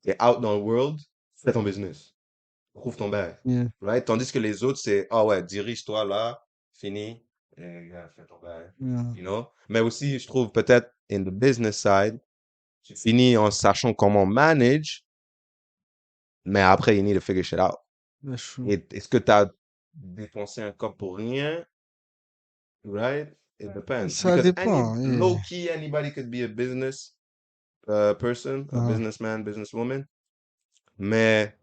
t'es out dans le world, fais ton business. Prouve ton bail. Yeah. Right? Tandis que les autres, c'est, ah ouais, dirige-toi là, fini, et gars, fais ton bail. Yeah. You know? Mais aussi, je trouve peut-être, in the business side, tu finis en sachant comment manage, mais après, you need to figure shit out. That's true. Et est-ce que tu as dépensé un corps pour rien? Right? It depends. Ça Because dépend. Yeah. low key, anybody could be a business person, a Uh-huh. businessman, businesswoman. Mais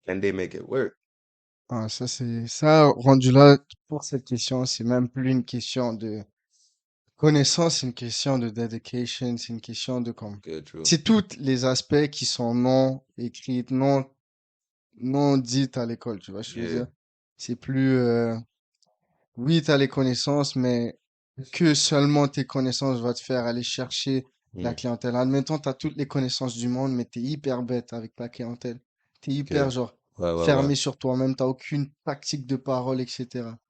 can they make it work? Ah, ça, rendu là, pour cette question, c'est même plus une question de connaissance, c'est une question de dedication, c'est une question de comme. Okay, true. C'est tous les aspects qui sont non écrits, non dites à l'école, tu vois, ce que je veux Yeah. dire. C'est plus, oui, t'as les connaissances, mais que seulement tes connaissances vont te faire aller chercher la Hmm. clientèle. Admettons, t'as toutes les connaissances du monde, mais t'es hyper bête avec ta clientèle. T'es hyper, Okay. genre, Ouais, ouais, ouais. fermé sur toi-même, t'as aucune tactique de parole, etc.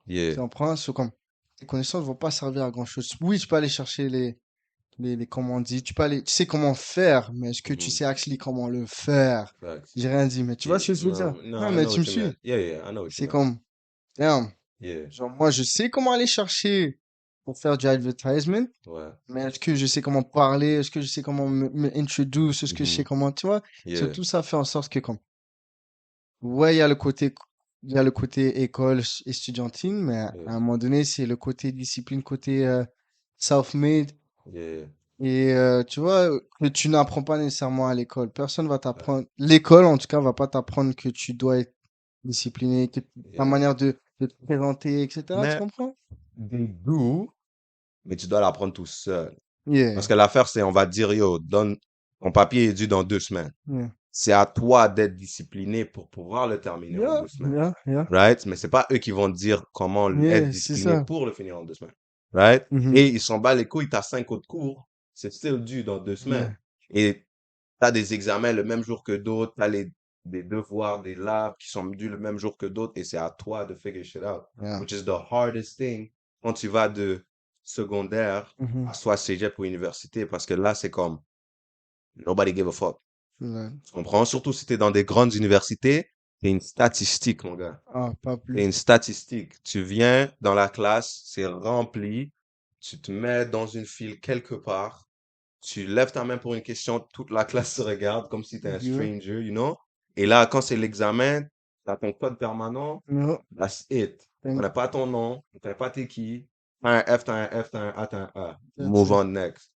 Yeah. Tu comprends? C'est comme, tes connaissances vont pas servir à grand-chose. Oui, tu peux aller chercher comment on dit, tu sais comment faire, mais est-ce que tu Mhm. sais actually comment le faire? Facts. J'ai rien dit, mais tu vois Yeah. ce que je veux dire? No, no, Non, I mais know tu me what you suis. meant. Yeah, yeah, I know what you C'est meant. comme, damn. Yeah. Genre, moi, je sais comment aller chercher pour faire du advertisement, Ouais. mais est-ce que je sais comment parler? Est-ce que je sais comment me introduce? Est-ce que je sais Mhm. comment, tu vois? So, Yeah. tout ça fait en sorte que, comme, ouais, il y a le côté école estudiantine, mais à Yeah. un moment donné, c'est le côté discipline, côté self-made. Yeah. Et tu vois, que tu n'apprends pas nécessairement à l'école. Personne va Facts. t'apprendre. L'école, en tout cas, va pas t'apprendre que tu dois être discipliné, que ta Yeah. manière de te présenter, etc. Tu Mais comprends? they do, mais tu dois l'apprendre tout seul. Parce Yeah. que l'affaire, c'est on va te dire, yo, donne ton papier est dû dans 2 semaines. Yeah. C'est à toi d'être discipliné pour pouvoir le terminer en Yeah, 2 semaines. yeah, yeah. Right? Mais c'est pas eux qui vont te dire comment être Yeah, c'est discipliné ça. pour le finir en 2 semaines. Right? Mhm. Et ils s'en battent les couilles, t'as 5 autres cours, c'est still dû dans 2 semaines. Yeah, Et t'as des examens le même jour que d'autres, des devoirs, des labs qui sont dus le même jour que d'autres, et c'est à toi de figure shit out. yeah. Which is the hardest thing quand tu vas de secondaire Mhm. à soit cégep ou université, parce que là, c'est comme nobody give a fuck. Ouais. Tu comprends? Surtout si t'es dans des grandes universités, t'es une statistique, mon gars. Ah, pas T'es plus. une statistique. Tu viens dans la classe, c'est rempli, tu te mets dans une file quelque part, tu lèves ta main pour une question, toute la classe se regarde comme si t'es un Yeah. stranger, you know? Et là, quand c'est l'examen, t'as ton code permanent, Yeah. that's it. On Thank- n'a pas ton nom, on connaît pas t'es qui. T'as un F, t'as un F, t'as un A, t'as un A. That's Move it. on next.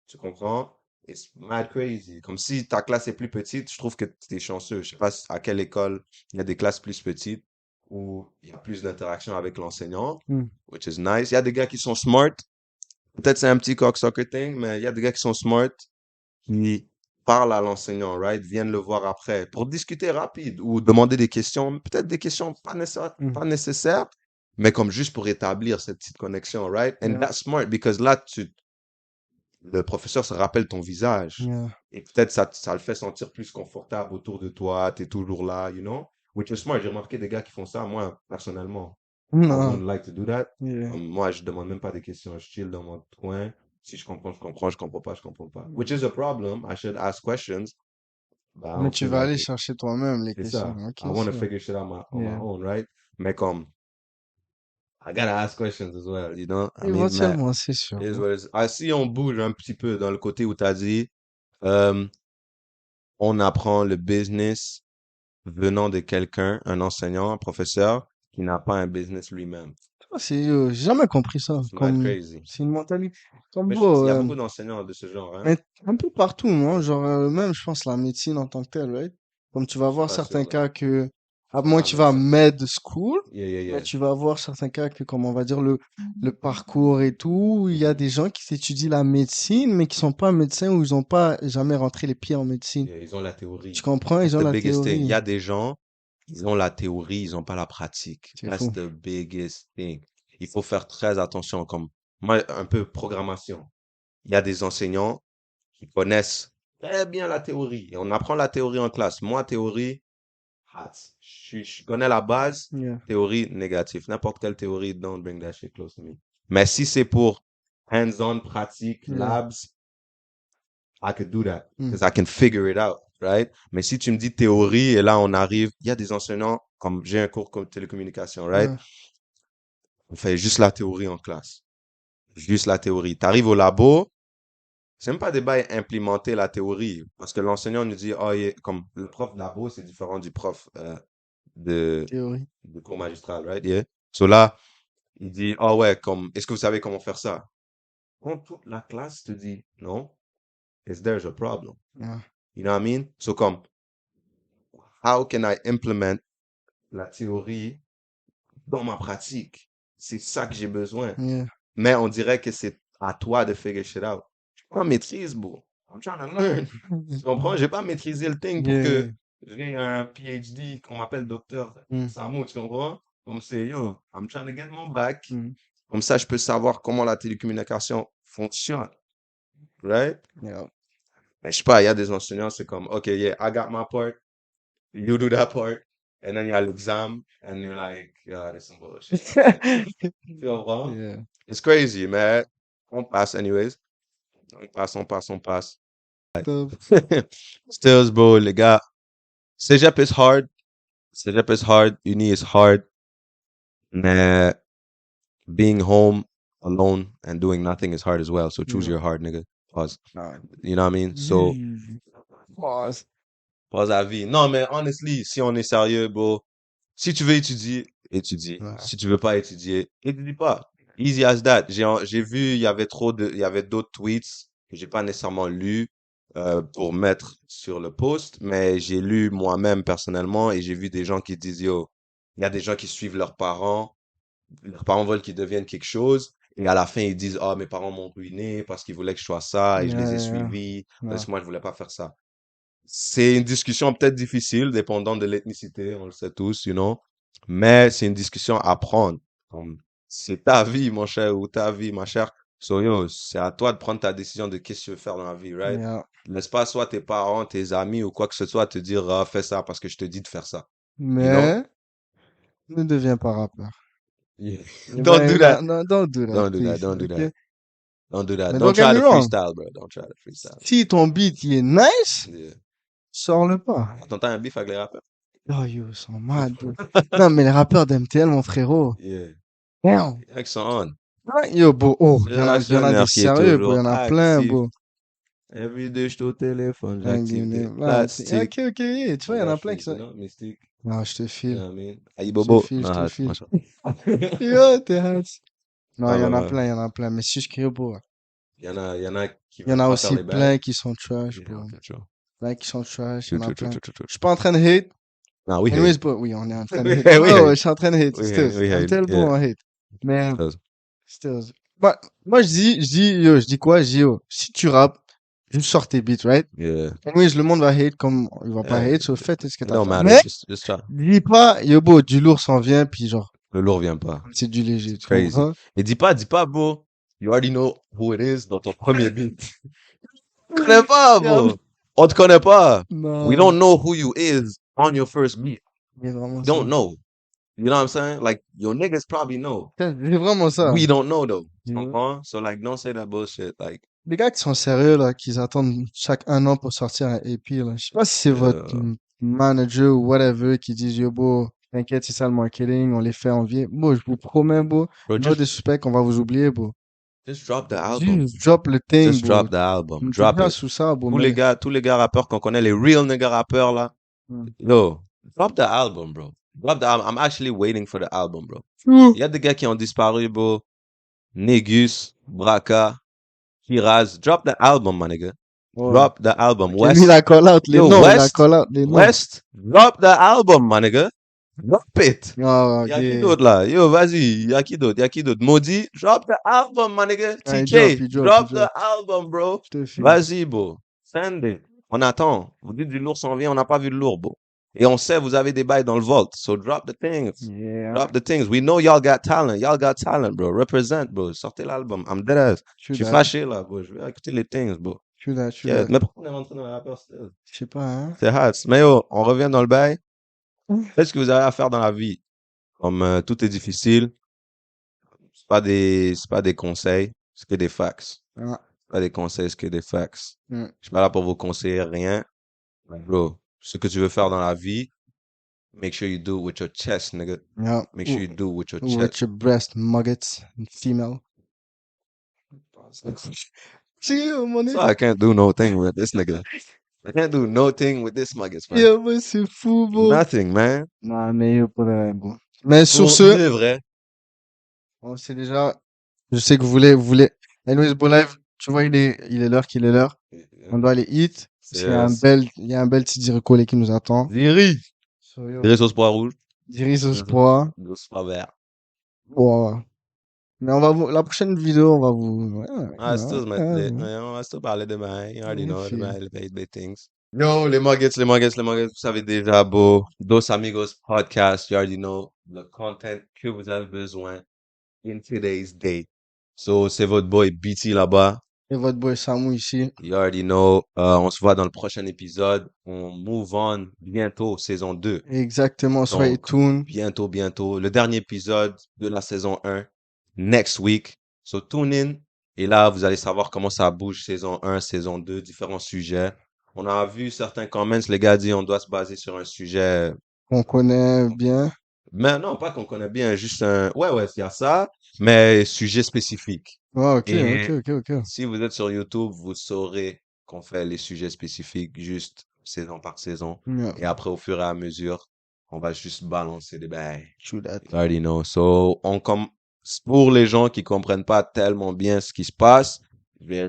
Tu comprends? It's mad crazy. Comme si ta classe est plus petite, je trouve que tu es chanceux. Je sais pas à quelle école il y a des classes plus petites où il y a plus d'interaction avec l'enseignant, Mm. which is nice. Il y a des gars qui sont smart. Peut-être c'est un petit cocksucker thing, mais il y a des gars qui sont smart, qui parlent à l'enseignant, right? Viennent le voir après pour discuter rapide ou demander des questions, peut-être des questions Mm. pas nécessaires, mais comme juste pour établir cette petite connexion, right? And Yeah. that's smart because là, le professeur se rappelle ton visage. Yeah. Et peut-être ça le fait sentir plus confortable autour de toi, tu es toujours là, you know? Which is smart. J'ai remarqué des gars qui font ça, moi, personnellement. I Non. wouldn't like to do that. Yeah. Moi, je demande même pas des questions. Je chill dans mon coin. Si je comprends, je comprends. Je comprends pas, je comprends pas. Which is a problem. I should ask questions. But I Mais don't tu feel vas like aller it. chercher toi-même les C'est questions. ça. Ok, I want to c'est bon. figure shit out on my Yeah. own, right? Mais comme, I gotta ask questions as well, you know? I mean, mais, Éventuellement, c'est sûr, it is bro. what it is. Ah, si on bouge un petit peu dans le côté où tu as dit, euh, on apprend le business venant de quelqu'un, un enseignant, un professeur, qui n'a pas un business lui-même. J'ai jamais compris ça. C'est mad Comme, crazy. c'est une mentalité. Comme Mais il bro, y a beaucoup d'enseignants de ce genre, hein? mais un peu partout, non? Genre, même, je pense, la médecine en tant que telle, right? Comme tu vas Je suis voir pas sûr, certains là. cas que À moins que tu vas à med school, Yeah. mais tu vas voir certains cas que, comme on va dire, le parcours et tout, il y a des gens qui étudient la médecine, mais qui sont pas médecins ou ils ont pas jamais rentré les pieds en médecine. Yeah, ils ont la Tu théorie. comprends? That's Ils ont the la biggest thing. Il théorie. y a des gens, ils ont la théorie, ils ont pas la pratique. C'est That's fou. the biggest thing. Il faut faire très attention, comme moi, un peu programmation. Il y a des enseignants qui connaissent très bien la théorie. Et on apprend la théorie en classe. Moi, théorie, hot. Je connais la base, Yeah. théorie négative. N'importe quelle théorie, don't bring that shit close to me. Mais si c'est pour hands-on, pratique, Yeah. labs, I could do that Mm. because I can figure it out, right? Mais si tu me dis théorie et là on arrive, il y a des enseignants comme j'ai un cours comme télécommunication, right? Ouais. On fait juste la théorie en classe, juste la théorie. T'arrives au labo, c'est même pas des bails implémenter la théorie parce que l'enseignant nous dit oh yeah, comme le prof de labo c'est différent du prof de Théorie. de cours magistral, right? Yeah. So là il dit oh ouais comme est-ce que vous savez comment faire ça? Quand toute la classe te dit non, is there's a problem. Yeah. You know what I mean? So comme how can I implement la théorie dans ma pratique? C'est ça que j'ai besoin. Yeah. Mais on dirait que c'est à toi de figure shit out. Je suis pas en maîtrise, bro. I'm trying to learn. Tu comprends? J'ai pas maîtrisé le thing pour Yeah. que j'ai un PhD qu'on m'appelle docteur Mm. Samo, tu comprends? Comme c'est, yo, I'm trying to get mon bac. Mm. Comme ça, je peux savoir comment la télécommunication fonctionne. Right? Yeah. Mais je sais pas, il y a des enseignants, c'est comme, OK, yeah, I got my part. You do that part. And then you have l'exam, and you're like, yeah, that's some bullshit. Tu comprends? Yeah. It's crazy, mais on passe anyways. On passe. Top. Stills, bro, les gars. Cégep is hard. Cégep is hard. Uni is hard. Mais being home alone and doing nothing is hard as well. So choose Yeah. your hard, nigga. Pause. Nah. You know what I mean? So, Pause. pause à vie. Non, mais honestly, si on est sérieux, bro, si tu veux étudier, étudie. Ouais. Si tu veux pas étudier, étudie pas. Easy as that. J'ai vu, il y avait d'autres tweets que j'ai pas nécessairement lus pour mettre sur le post, mais j'ai lu moi-même personnellement et j'ai vu des gens qui disent, yo, il y a des gens qui suivent leurs parents veulent qu'ils deviennent quelque chose et à la fin ils disent, ah, mes parents m'ont ruiné parce qu'ils voulaient que je sois ça et je les ai Yeah. suivis Yeah. parce que moi je voulais pas faire ça. C'est une discussion peut-être difficile, dépendant de l'ethnicité, on le sait tous, you know. Mais c'est une discussion à prendre. C'est ta vie, mon cher, ou ta vie, ma chère. So, yo, c'est à toi de prendre ta décision de qu'est-ce que tu veux faire dans la vie, right? Yeah. Laisse pas soit tes parents, tes amis ou quoi que ce soit te dire, ah, fais ça parce que je te dis de faire ça. Mais ne deviens pas rappeur. Yeah. Eh Don't ben, do that. no, don't do that. Don't do that. Please, Don't do okay? that. Don't do that. Mais Don't don't get try me to wrong. freestyle, bro. Don't try to freestyle. Si ton beat il est nice, Yeah. sors-le pas. T'entends un beef avec les rappeurs? Oh yo, ils sont mad. Bro. Non, mais les rappeurs d'MTL, mon frérot. Yeah. Damn. Ils sont on. Ouais, yo, bro. Oh, il y en a Relationnaire des qui est sérieux, bro. Il y en toujours a plein, actif. bro. Everyday, je suis au téléphone, Un j'active game des name. Ouais, c'est- plastiques. ok, yeah, tu vois, il y en a plein qui sont. Non, mystique. Non, je te You file. know what I mean? Aïe, Je te Bobo. file, je Non, te file. machin. Yo, t'es hâte. Non, Ah, il y en ouais, a ouais. plein, il y en a plein. Mais c'est juste que, yo, bro. Il y en a qui Il y en veulent a pas aussi faire les plein bails. qui sont trash, Yeah, bro. okay, true. Plein qui sont trash, il y en a True, plein. true. Je suis pas en train de hate. Non, we Anyways, hate. bro, oui, on est en train de We hate. hate, we Oh, hate. je suis en train de hate. We Stills. hate, we I'm hate, tellement yeah. en hate. Mais, Stills. Stills. Moi, je dis quoi? Je dis, yo, si tu rappes, juste sors tes beats, right? Yeah. Anyways, le monde va hate comme il va pas Yeah. hate, so faites ce que It t'as don't fait. matter. Mais, Just try. dis pas, yo, bro, du lourd s'en vient, puis genre, Le lourd vient pas. c'est du léger, It's tu crazy. comprends? Et dis pas, bro. You already know who it is dans ton premier beat. Tu connais pas, bro. On te connaît pas. Non. We don't know who you is on your first beat. C'est vraiment We ça. don't know. You know what I'm saying? Like, your niggas probably know. C'est vraiment ça. We don't know, though. Tu Yeah. comprends? So, like, don't say that bullshit. Like, Les gars qui sont sérieux, là, qui attendent chaque un an pour sortir un EP, là. Je sais pas si c'est votre manager ou whatever qui dit, yo, bro, t'inquiète, c'est ça le marketing, on les fait envier. Bon, je vous promets, bro, bro, no disrespect, on va vous oublier, bro. just drop the album. Juste drop le thing, Just bro. drop the album. On Drop te it. sous ça, bro. Tous les gars rappeurs qu'on connaît, les real nigga rappeurs, là. Yo, drop the album, bro. Drop the album. I'm actually waiting for the album, bro. Il y a des gars qui ont disparu, bro. Negus, Braka, Kiraz. Drop the album, my nigga. Ouais. Drop the album. J'ai mis la call out, les Yo, noms, la West, call out, les noms. West, drop the album, my nigga. Drop it. Oh, Y'a qui ok. d'autre là? Yo, vas-y. Y'a qui d'autre? Y'a qui d'autre? Maudit, drop the album, my nigga. Ah, il drop, TK, il drop, il drop the drop. album, bro. Je te file. Vas-y, bro. Send it. On attend. Vous dites du lourd s'en vient, on n'a pas vu de lourd, bro. Et on sait, vous avez des bails dans le vault. So drop the things. Yeah. Drop the things. We know y'all got talent. Y'all got talent, bro. Represent, bro. Sortez l'album. I'm dead ass. Je suis fâché, là, bro. Je vais écouter les things, bro. Je suis Yeah, là. mais pourquoi on est rentré dans la rappeur still? Je sais pas, hein. C'est hot. Mais yo, on revient dans le bail. Faites ce que vous avez à faire dans la vie. Comme tout est difficile, c'est pas des conseils, c'est que des facts. Ah. C'est pas des conseils, c'est que des facts. Mm. Je suis pas là pour vous conseiller rien. Mais bro, ce que tu veux faire dans la vie, make sure you do it with your chest, nigga. Yeah. Make sure you do it with your With chest. your breast nuggets, female. See, mon So I can't do no thing with this nigga. I can't do no thing with this muggets, man. Yo, mais c'est fou, bro. Nothing, man. Non, mais yo, pour de vrai, bon. Mais sur Pour ce, de vrai. on sait déjà, je sais que vous voulez. Anyways, bon live, tu vois, il est l'heure qu'il est l'heure. On doit aller hit. Parce qu'il y a il y a un bel petit recollé qui nous attend. Ziri. So, yo, Ziri sauce pois rouge. Diris au sport. Sauce pois vert. Bon. Mais la prochaine vidéo, on va vous, Ah, still ouais, lit. ouais. On va still parler demain. You already Ouais, know, feel. demain, les things. Yo, les muggets, vous savez déjà, beau. Dos Amigos Podcast, you already know le content que vous avez besoin in today's day. So, c'est votre boy BT là-bas. Et votre boy Samu ici. You already know. On se voit dans le prochain épisode. On move on bientôt, saison 2. Exactement, soyez Donc, tune. bientôt. Le dernier épisode de la saison 1, next week. So, tune in. Et là, vous allez savoir comment ça bouge, saison 1, saison 2, différents sujets. On a vu certains comments, les gars disent on doit se baser sur un sujet. On connaît bien. Mais non, pas qu'on connaît bien, juste un. Ouais, il y a ça, mais sujet spécifique. Ouais, ok. Si vous êtes sur YouTube, vous saurez qu'on fait les sujets spécifiques juste saison par saison. Yeah. Et après, au fur et à mesure, on va juste balancer des bails. True that. You already know. So, pour les gens qui comprennent pas tellement bien ce qui se passe, je vais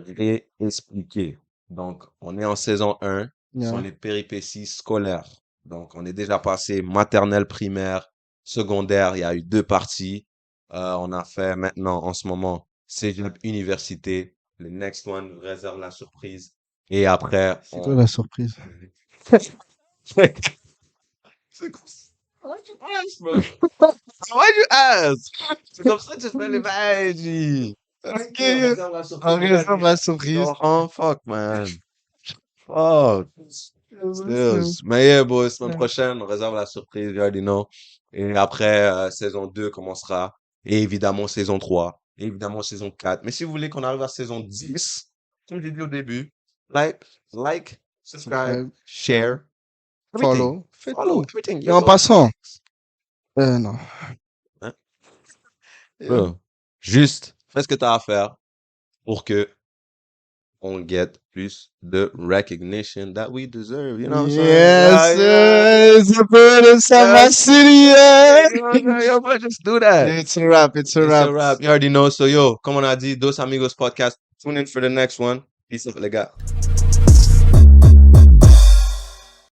réexpliquer. Donc, on est en saison 1. Ce sont Yeah. les péripéties scolaires. Donc, on est déjà passé maternelle, primaire, secondaire. Il y a eu 2 parties. On a fait maintenant, en ce moment, Cégep Université. Le next one réserve la surprise. Et après, C'est quoi la surprise? C'est quoi ça? Why'd you ask, bro? Why'd you ask? C'est comme ça que tu fais les bails, G. Ok, On réserve la surprise. on réserve la surprise. Oh, fuck, man. Fuck. Stills. Mais yeah, boy, semaine prochaine, on réserve la surprise, you already know. Et après, saison 2 commencera. Et évidemment, saison 3. Et évidemment, saison 4. Mais si vous voulez qu'on arrive à saison 10, comme j'ai dit au début, like, subscribe, share, everything. Follow. Faites Follow, tout. everything. Et en passant. Non. Hein? Bro, juste, fais ce que t'as à faire pour que on get plus de recognition that we deserve. You know what I'm saying? Yes, Yeah. it's a bird in Sama City, yeah. Yo, bro, just do that. It's a wrap. It's a wrap. You already know. So, yo, comme on a dit, Dos Amigos Podcast. Tune in for the next one. Peace out, les gars.